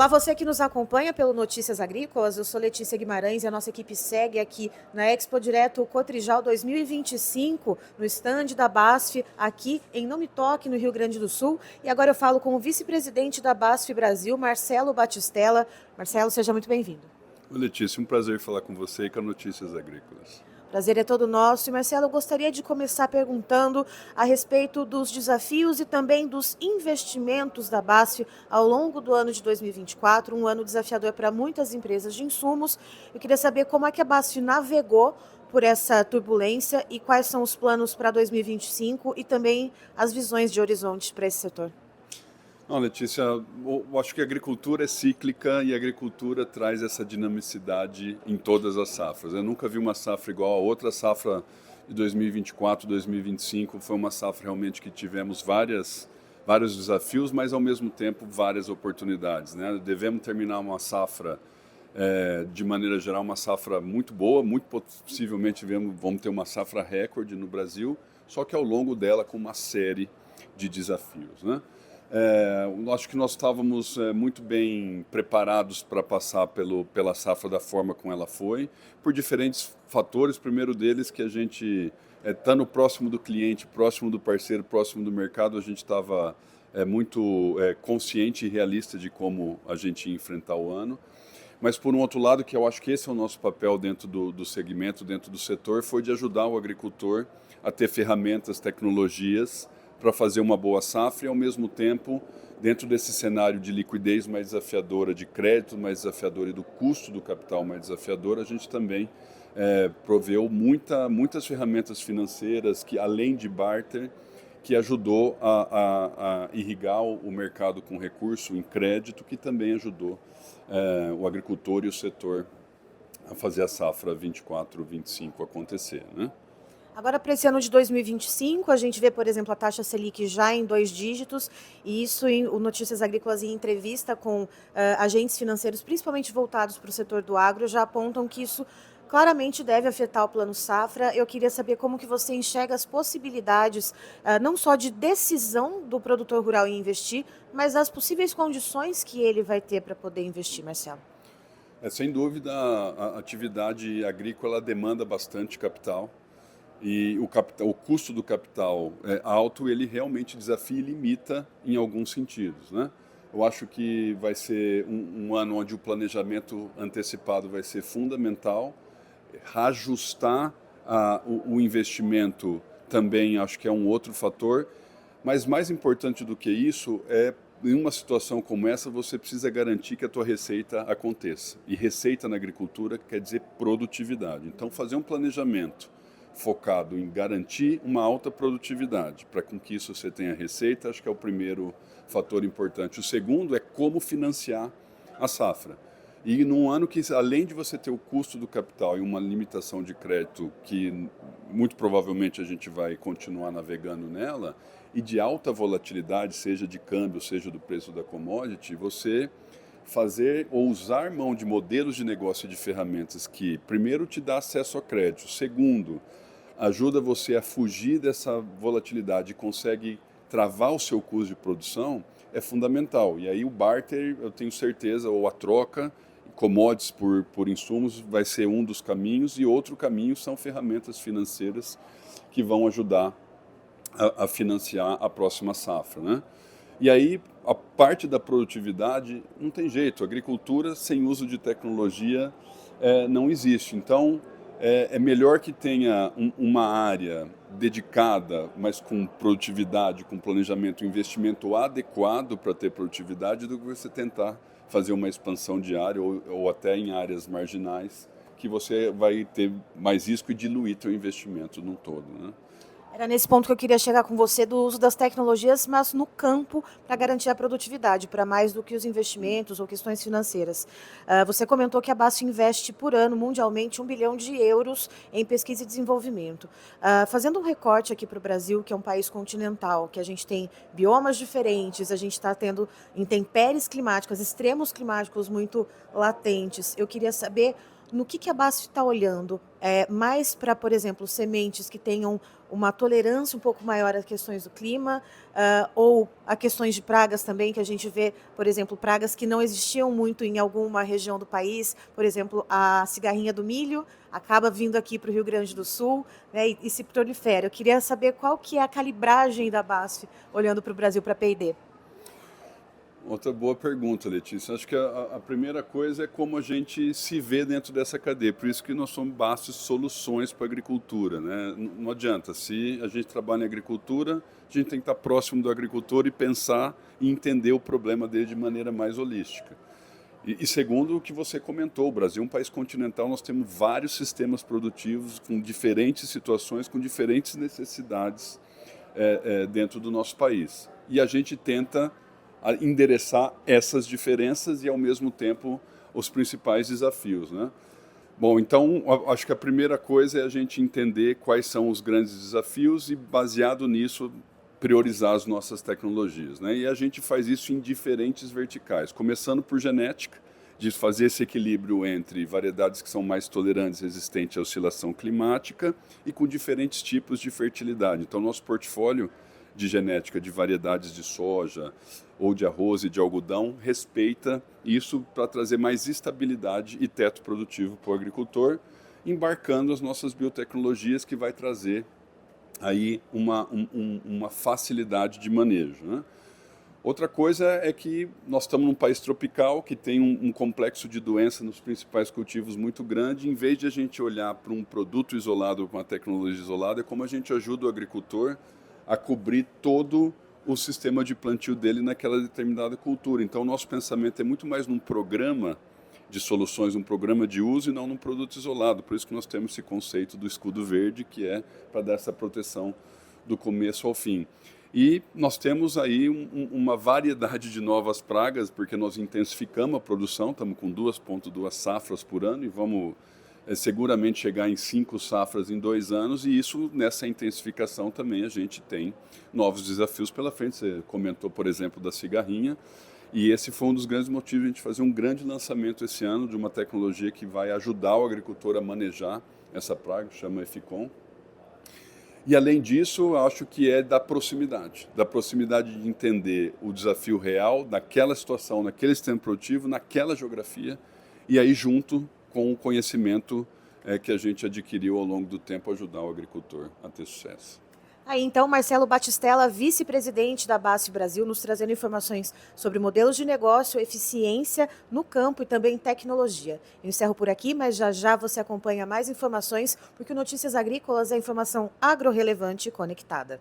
Olá, você que nos acompanha pelo Notícias Agrícolas, eu sou Letícia Guimarães e a nossa equipe segue aqui na Expo Direto Cotrijal 2025, no estande da BASF, aqui em Não Me Toque, no Rio Grande do Sul. E agora eu falo com o vice-presidente da BASF Brasil, Marcelo Batistella. Marcelo, seja muito bem-vindo. Letícia, um prazer falar com você e com a Notícias Agrícolas. Prazer é todo nosso. E Marcelo, eu gostaria de começar perguntando a respeito dos desafios e também dos investimentos da BASF ao longo do ano de 2024, um ano desafiador para muitas empresas de insumos. Eu queria saber como é que a BASF navegou por essa turbulência e quais são os planos para 2025 e também as visões de horizonte para esse setor. Não, Letícia, eu acho que a agricultura é cíclica e a agricultura traz essa dinamicidade em todas as safras. Eu nunca vi uma safra igual a outra. A safra de 2024, 2025 foi uma safra realmente que tivemos vários desafios, mas ao mesmo tempo várias oportunidades, né? Devemos terminar uma safra, de maneira geral, uma safra muito boa, muito possivelmente vamos ter uma safra recorde no Brasil, só que ao longo dela com uma série de desafios, né? Acho que nós estávamos muito bem preparados para passar pela safra da forma como ela foi, por diferentes fatores. Primeiro deles, que a gente, estando próximo do cliente, próximo do parceiro, próximo do mercado, a gente estava muito consciente e realista de como a gente ia enfrentar o ano. Mas, por um outro lado, que eu acho que esse é o nosso papel dentro do segmento, dentro do setor, foi de ajudar o agricultor a ter ferramentas, tecnologias, para fazer uma boa safra e, ao mesmo tempo, dentro desse cenário de liquidez mais desafiadora, de crédito mais desafiador e do custo do capital mais desafiador, a gente também proveu muitas ferramentas financeiras que, além de barter, que ajudou a irrigar o mercado com recurso em crédito, que também ajudou o agricultor e o setor a fazer a safra 24-25 acontecer, né? Agora, para esse ano de 2025, a gente vê, por exemplo, a taxa Selic já em 2 dígitos, e isso em o Notícias Agrícolas, em entrevista com agentes financeiros, principalmente voltados para o setor do agro, já apontam que isso claramente deve afetar o Plano Safra. Eu queria saber como que você enxerga as possibilidades, não só de decisão do produtor rural em investir, mas as possíveis condições que ele vai ter para poder investir, Marcelo. Sem dúvida, a atividade agrícola demanda bastante capital. E o custo do capital é alto, ele realmente desafia e limita em alguns sentidos, né? Eu acho que vai ser um ano onde o planejamento antecipado vai ser fundamental. Reajustar o investimento também acho que é um outro fator. Mas mais importante do que isso em uma situação como essa, você precisa garantir que a tua receita aconteça. E receita na agricultura quer dizer produtividade. Então, fazer um planejamento focado em garantir uma alta produtividade, para com que isso você tenha receita, acho que é o primeiro fator importante. O segundo é como financiar a safra. E num ano que, além de você ter o custo do capital e uma limitação de crédito, que muito provavelmente a gente vai continuar navegando nela, e de alta volatilidade, seja de câmbio, seja do preço da commodity, você fazer ou usar mão de modelos de negócio e de ferramentas que, primeiro, te dá acesso a crédito, segundo, ajuda você a fugir dessa volatilidade e consegue travar o seu custo de produção, é fundamental. E aí o barter, eu tenho certeza, ou a troca, commodities por insumos, vai ser um dos caminhos, e outro caminho são ferramentas financeiras que vão ajudar a financiar a próxima safra, né? E aí, a parte da produtividade, não tem jeito, agricultura sem uso de tecnologia não existe. Então, é melhor que tenha uma área dedicada, mas com produtividade, com planejamento, investimento adequado para ter produtividade, do que você tentar fazer uma expansão de área ou até em áreas marginais, que você vai ter mais risco e diluir seu investimento num todo, né? Era nesse ponto que eu queria chegar com você, do uso das tecnologias, mas no campo, para garantir a produtividade, para mais do que os investimentos ou questões financeiras. Você comentou que a BASF investe por ano, mundialmente, 1 bilhão de euros em pesquisa e desenvolvimento. Fazendo um recorte aqui para o Brasil, que é um país continental, que a gente tem biomas diferentes, a gente está tendo intempéries climáticas, extremos climáticos muito latentes. Eu queria saber, no que a BASF está olhando? Mais para, por exemplo, sementes que tenham uma tolerância um pouco maior às questões do clima, ou a questões de pragas também, que a gente vê, por exemplo, pragas que não existiam muito em alguma região do país, por exemplo, a cigarrinha do milho acaba vindo aqui para o Rio Grande do Sul, né, e se prolifera. Eu queria saber qual que é a calibragem da BASF olhando para o Brasil para P&D. Outra boa pergunta, Letícia. Acho que a primeira coisa é como a gente se vê dentro dessa cadeia. Por isso que nós somos BASF Soluções para a Agricultura, né? Não adianta. Se a gente trabalha em agricultura, a gente tem que estar próximo do agricultor e pensar e entender o problema dele de maneira mais holística. E segundo o que você comentou, o Brasil é um país continental, nós temos vários sistemas produtivos com diferentes situações, com diferentes necessidades dentro do nosso país. E a gente tenta endereçar essas diferenças e, ao mesmo tempo, os principais desafios, né? Bom, então, acho que a primeira coisa é a gente entender quais são os grandes desafios e, baseado nisso, priorizar as nossas tecnologias, né? E a gente faz isso em diferentes verticais, começando por genética, de fazer esse equilíbrio entre variedades que são mais tolerantes, resistentes à oscilação climática e com diferentes tipos de fertilidade. Então, nosso portfólio de genética de variedades de soja ou de arroz e de algodão respeita isso para trazer mais estabilidade e teto produtivo para o agricultor, embarcando as nossas biotecnologias que vai trazer aí uma facilidade de manejo, né? Outra coisa é que nós estamos num país tropical que tem um complexo de doença nos principais cultivos muito grande. Em vez de a gente olhar para um produto isolado, para uma tecnologia isolada, é como a gente ajuda o agricultor a cobrir todo o sistema de plantio dele naquela determinada cultura. Então, o nosso pensamento é muito mais num programa de soluções, um programa de uso e não num produto isolado. Por isso que nós temos esse conceito do escudo verde, que é para dar essa proteção do começo ao fim. E nós temos aí uma variedade de novas pragas, porque nós intensificamos a produção, estamos com 2,2 safras por ano e vamos seguramente chegar em 5 safras em 2 anos, e isso, nessa intensificação também, a gente tem novos desafios pela frente. Você comentou, por exemplo, da cigarrinha, e esse foi um dos grandes motivos de a gente fazer um grande lançamento esse ano de uma tecnologia que vai ajudar o agricultor a manejar essa praga, chama Eficom. E, além disso, acho que é da proximidade de entender o desafio real daquela situação, naquele sistema produtivo, naquela geografia, e aí junto com o conhecimento que a gente adquiriu ao longo do tempo, ajudar o agricultor a ter sucesso. Aí, então, Marcelo Batistella, vice-presidente da BASF Brasil, nos trazendo informações sobre modelos de negócio, eficiência no campo e também tecnologia. Eu encerro por aqui, mas já já você acompanha mais informações, porque o Notícias Agrícolas é informação agro-relevante e conectada.